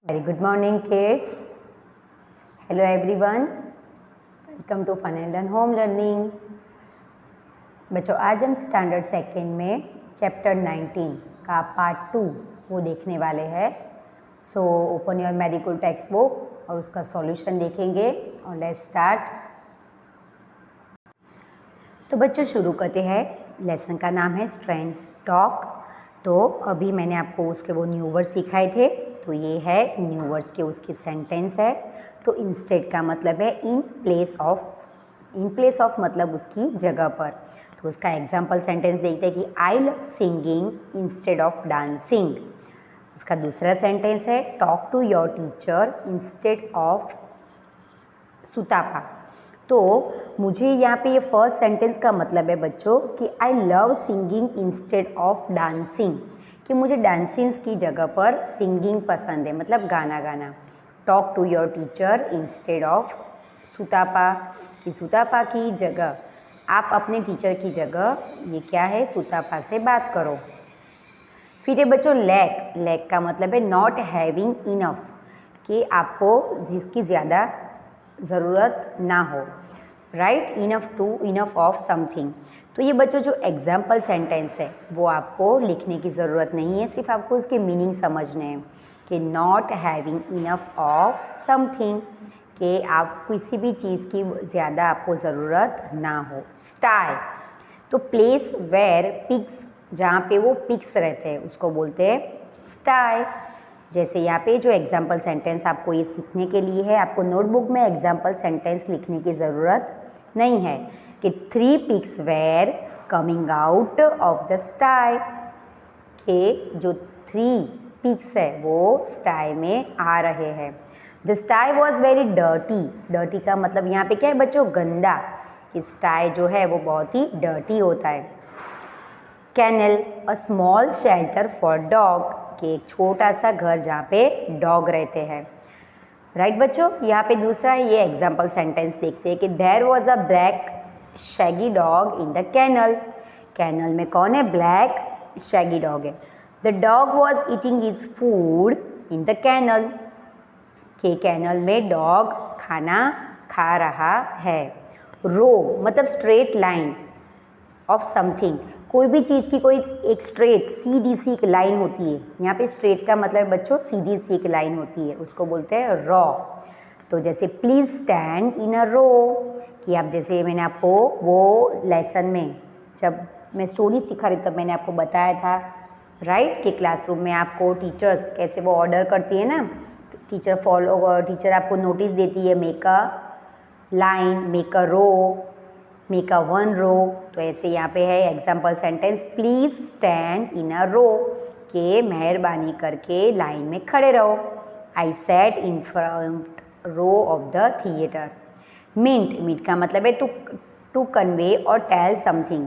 Very good morning, kids. Hello, everyone. Welcome to Fun and Learn Home Learning. बच्चों, आज हम standard second में chapter 19 का part 2 वो देखने वाले हैं. So open your medical text book और उसका सॉल्यूशन देखेंगे. और लेट्स स्टार्ट. तो बच्चों शुरू करते हैं. लेसन का नाम है स्ट्रेंथ्स टॉक. तो अभी मैंने आपको उसके वो न्यू वर्ड सिखाए थे. तो ये है न्यू वर्ड्स के उसकी सेंटेंस है. तो इंस्टेड का मतलब है इन प्लेस ऑफ मतलब उसकी जगह पर. तो उसका एग्जाम्पल सेंटेंस देखते हैं कि I love singing instead of dancing. उसका दूसरा सेंटेंस है talk to your teacher instead of Sutapa. तो मुझे यहाँ पे ये फर्स्ट सेंटेंस का मतलब है बच्चों कि I love singing instead of dancing, कि मुझे डांसिंग की जगह पर सिंगिंग पसंद है, मतलब गाना गाना. Talk to your teacher instead of Sutapa, कि सुतापा की जगह आप अपने टीचर की जगह ये क्या है सुतापा से बात करो. फिर ये बच्चों लैक का मतलब है नॉट हैविंग इनफ, कि आपको जिसकी ज़्यादा ज़रूरत ना हो. राइट. Enough of something. तो ये बच्चों जो एग्जाम्पल सेंटेंस है वो आपको लिखने की ज़रूरत नहीं है, सिर्फ आपको उसके मीनिंग समझने हैं. कि not having enough of something, कि आप किसी भी चीज़ की ज़्यादा आपको ज़रूरत ना हो. स्टाई, तो प्लेस वेयर पिग्स, जहाँ पे वो पिग्स रहते हैं उसको बोलते हैं स्टाई. जैसे यहाँ पे जो एग्जाम्पल सेंटेंस आपको ये सीखने के लिए है, आपको नोटबुक में एग्जाम्पल सेंटेंस लिखने की ज़रूरत नहीं है. कि 3 pigs were coming out of the sty, के जो 3 pigs है वो स्टाई में आ रहे हैं. द स्टाई वॉज वेरी डर्टी का मतलब यहाँ पे क्या है बच्चों गंदा, कि स्टाई जो है वो बहुत ही डर्टी होता है. Canal, a small shelter for dog, कि एक छोटा सा घर जहाँ पे डॉग रहते हैं. राइट बच्चों. यहाँ पे दूसरा ये एग्जाम्पल सेंटेंस देखते हैं कि there was a black shaggy dog in the canal. Canal में कौन है? ब्लैक शैगी डॉग है. The dog was eating his food in the canal, कि कैनल में डॉग खाना खा रहा है. रो मतलब स्ट्रेट लाइन ऑफ समथिंग, कोई भी चीज़ की कोई एक स्ट्रेट सीधी सी एक लाइन होती है. यहाँ पे स्ट्रेट का मतलब बच्चों सीधी सी एक लाइन होती है, उसको बोलते हैं रॉ. तो जैसे please stand in a row, कि आप जैसे मैंने आपको वो लेसन में जब मैं स्टोरी सिखा रही तब मैंने आपको बताया था राइट, कि क्लासरूम में आपको टीचर्स कैसे वो ऑर्डर करती है ना, टीचर आपको नोटिस देती है make a line, make a row, make a 1 row. तो ऐसे यहाँ पे है example sentence please stand in a row, के मेहरबानी करके लाइन में खड़े रहो. I sat in front row of the theatre. Mean का मतलब है टू कन्वे और tell something.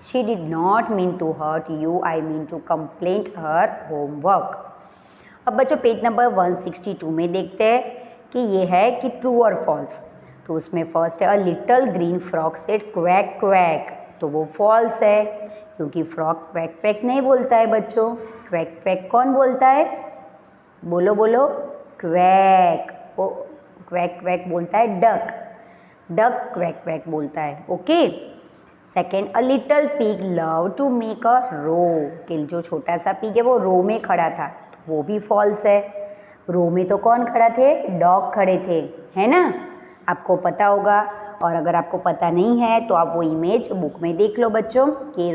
She did not mean to hurt you, I mean to compliment her homework. अब बच्चों पेज नंबर 162 में देखते हैं कि ये है कि ट्रू और फॉल्स. तो उसमें फर्स्ट है a little green frock said quack quack, तो वो फॉल्स है, क्योंकि फ्रॉक क्वैक क्वैक नहीं बोलता है बच्चों. क्वैक क्वैक कौन बोलता है? बोलो बोलो. क्वैक, वो क्वैक क्वैक बोलता है डक क्वैक क्वैक बोलता है. Okay. Second, a little pig love to make a row, कि जो छोटा सा पिग है वो रो में खड़ा था, तो वो भी फॉल्स है. रो में तो कौन खड़ा थे? डॉग खड़े थे, है ना, आपको पता होगा. और अगर आपको पता नहीं है तो आप वो इमेज बुक में देख लो बच्चों, कि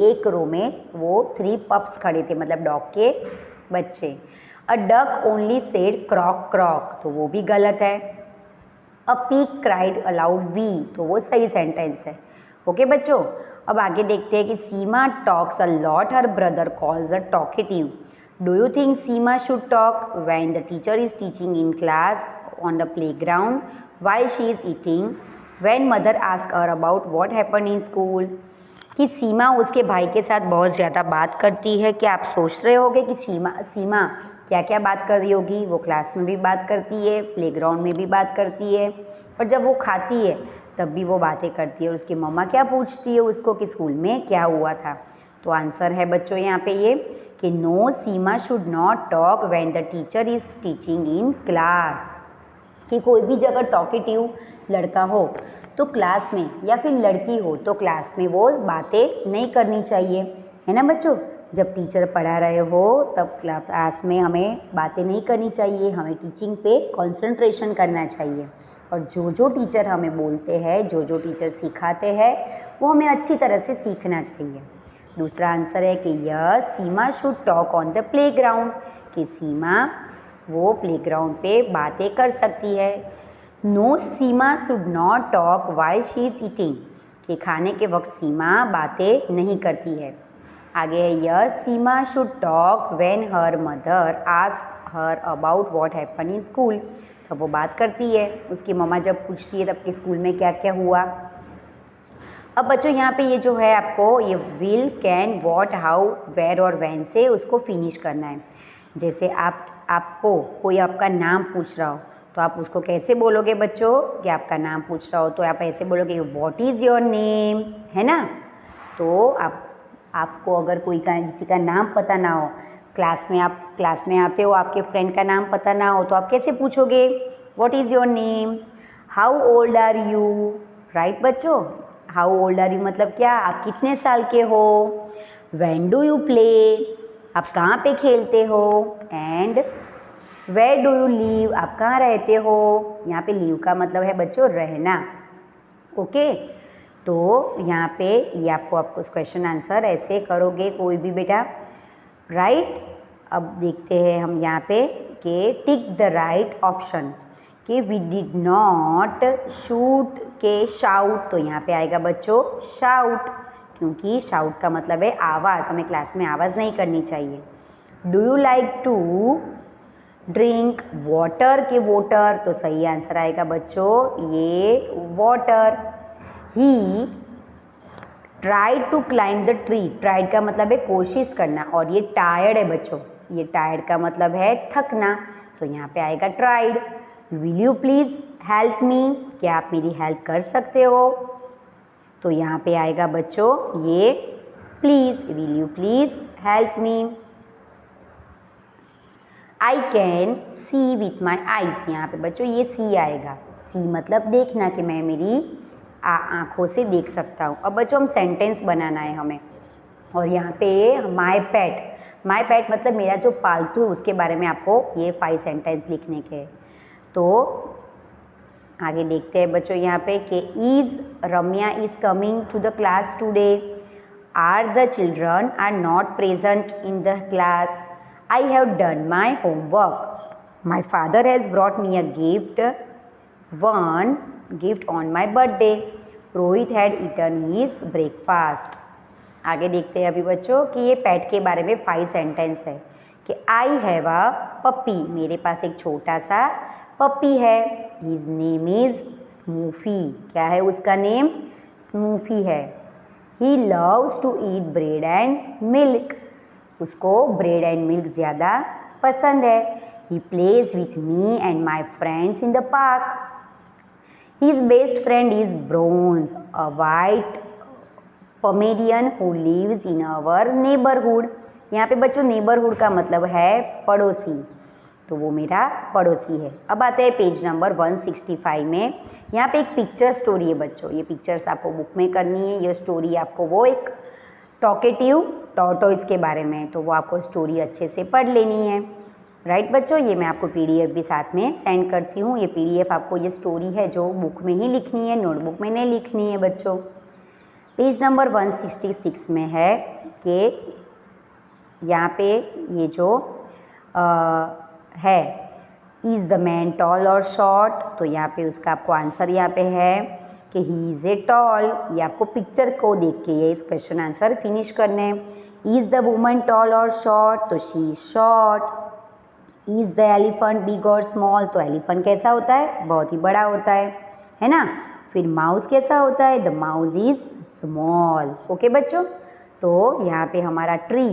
एक रो में वो 3 पप्स खड़े थे, मतलब डॉग के बच्चे. A duck only said croak croak, तो वो भी गलत है. A pig cried aloud we, तो वो सही सेंटेंस है. ओके बच्चों. अब आगे देखते हैं कि Seema talks a lot, her brother calls a talkative. Do you think Seema should talk when the teacher is teaching in class, on the playground, while she is eating, when mother asks her about what happened in school. कि सीमा उसके भाई के साथ बहुत ज़्यादा बात करती है. क्या आप सोच रहे होगे कि सीमा क्या क्या बात कर रही होगी? वो क्लास में भी बात करती है, प्लेग्राउंड में भी बात करती है, और जब वो खाती है तब भी वो बातें करती है. और उसकी मम्मा क्या पूछती है उसको कि स्कूल में क्या हुआ था? तो आंसर है बच्चों यहाँ पे ये कि no Seema should not talk when the teacher is teaching in class, कि कोई भी जगह टॉकेटिव लड़का हो तो क्लास में, या फिर लड़की हो तो क्लास में वो बातें नहीं करनी चाहिए, है ना बच्चों। जब टीचर पढ़ा रहे हो तब क्लास में हमें बातें नहीं करनी चाहिए, हमें टीचिंग पे कंसंट्रेशन करना चाहिए। और जो जो टीचर हमें बोलते हैं, जो जो टीचर सिखाते हैं वो हमें अच्छी तरह से सीखना चाहिए। दूसरा आंसर है कि yes Seema should talk on the playground, कि सीमा वो प्लेग्राउंड पे बातें कर सकती है। No Seema should not talk while she is eating, कि खाने के वक्त सीमा बातें नहीं करती है। आगे है yes Seema should talk when her mother ask her about what happen in school, तब वो बात करती है, उसकी मम्मा जब पूछती है तब कि स्कूल में क्या क्या हुआ। अब बच्चों यहाँ पे ये जो है आपको ये will, can, what, how, where और व्हेन से उसको फिनिश करना है। जैसे आपको कोई आपका नाम पूछ रहा हो तो आप उसको कैसे बोलोगे बच्चों, कि आपका नाम पूछ रहा हो तो आप ऐसे बोलोगे व्हाट इज़ योर नेम, है ना। तो आपको अगर कोई का किसी का नाम पता ना हो, आप क्लास में आते हो, आपके फ्रेंड का नाम पता ना हो तो आप कैसे पूछोगे what is your name. How old are you, right बच्चों। हाउ ओल्ड आर यू मतलब क्या, आप कितने साल के हो। व्हेन डू यू प्ले, आप कहाँ पे खेलते हो। And where do you live, आप कहाँ रहते हो। यहाँ पे लीव का मतलब है बच्चों रहना, ओके। तो यहाँ पे ये आपको क्वेश्चन आंसर ऐसे करोगे कोई भी बेटा, राइट। अब देखते हैं हम यहाँ पे कि टिक द राइट ऑप्शन, कि वी डिड नॉट शूट के शाउट, तो यहाँ पे आएगा बच्चों शाउट, क्योंकि शाउट का मतलब है आवाज़, हमें क्लास में आवाज़ नहीं करनी चाहिए। Do you like to drink water के वोटर, तो सही आंसर आएगा बच्चों ये water. He tried to climb the tree, tried का मतलब है कोशिश करना, और ये टायर्ड है बच्चों, ये टायर्ड का मतलब है थकना, तो यहाँ पे आएगा tried. Will you please help me, क्या आप मेरी हेल्प कर सकते हो, तो यहाँ पे आएगा बच्चों ये please, will you please help me. I can see with my eyes, यहाँ पे बच्चों ये सी आएगा, सी मतलब देखना, कि मैं मेरी आँखों से देख सकता हूँ। अब बच्चों हम सेंटेंस बनाना है हमें, और यहाँ पे माई पैट मतलब मेरा जो पालतू है उसके बारे में आपको ये 5 सेंटेंस लिखने के। तो आगे देखते हैं बच्चों यहाँ पे कि is Ramya is coming to the class today, are the children are not present in the class, I have done my homework, my father has brought me a gift on my birthday, Rohit had eaten his breakfast. आगे देखते हैं अभी बच्चों कि ये पेट के बारे में 5 सेंटेंस है, कि आई हैव अ पप्पी, मेरे पास एक छोटा सा पप्पी है। हिज नेम इज़ स्मूफी, क्या है उसका नेम, स्मूफी है। He loves to eat bread and milk, उसको ब्रेड एंड मिल्क ज़्यादा पसंद है। He plays with me and my friends in the park, his best friend is Bronze, a white Pomeranian who lives in our neighbourhood. यहाँ पे बच्चों neighbourhood का मतलब है पड़ोसी, तो वो मेरा पड़ोसी है। अब आते हैं पेज नंबर 165 में, यहाँ पे एक पिक्चर स्टोरी है बच्चों, ये पिक्चर्स आपको बुक में करनी है। ये स्टोरी आपको वो एक टॉकेटिव टॉर्टोइस के बारे में है, तो वो आपको स्टोरी अच्छे से पढ़ लेनी है, राइट बच्चों। ये मैं आपको PDF भी साथ में सेंड करती हूँ। ये PDF आपको ये स्टोरी है जो बुक में ही लिखनी है, नोटबुक में नहीं लिखनी है बच्चों। पेज नंबर 166 में है कि यहाँ पे ये जो है इज़ द मैन टॉल और शॉर्ट, तो यहाँ पे उसका आपको आंसर यहाँ पे है कि ही इज़ ए टॉल। ये आपको पिक्चर को देख के ये इस क्वेश्चन आंसर फिनिश करने। इज़ द वुमन टॉल और शॉर्ट, तो she is short. Is the elephant big और स्मॉल, तो एलिफेंट कैसा होता है, बहुत ही बड़ा होता है ना। फिर माउस कैसा होता है, the mouse is small, okay बच्चों। तो यहाँ पे हमारा ट्री,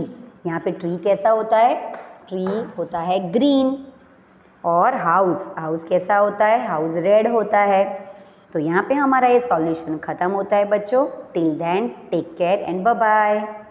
यहाँ पे ट्री कैसा होता है, ट्री होता है ग्रीन। और हाउस कैसा होता है, हाउस रेड होता है। तो यहाँ पे हमारा ये सॉल्यूशन ख़त्म होता है बच्चों। Till then take care and bye bye.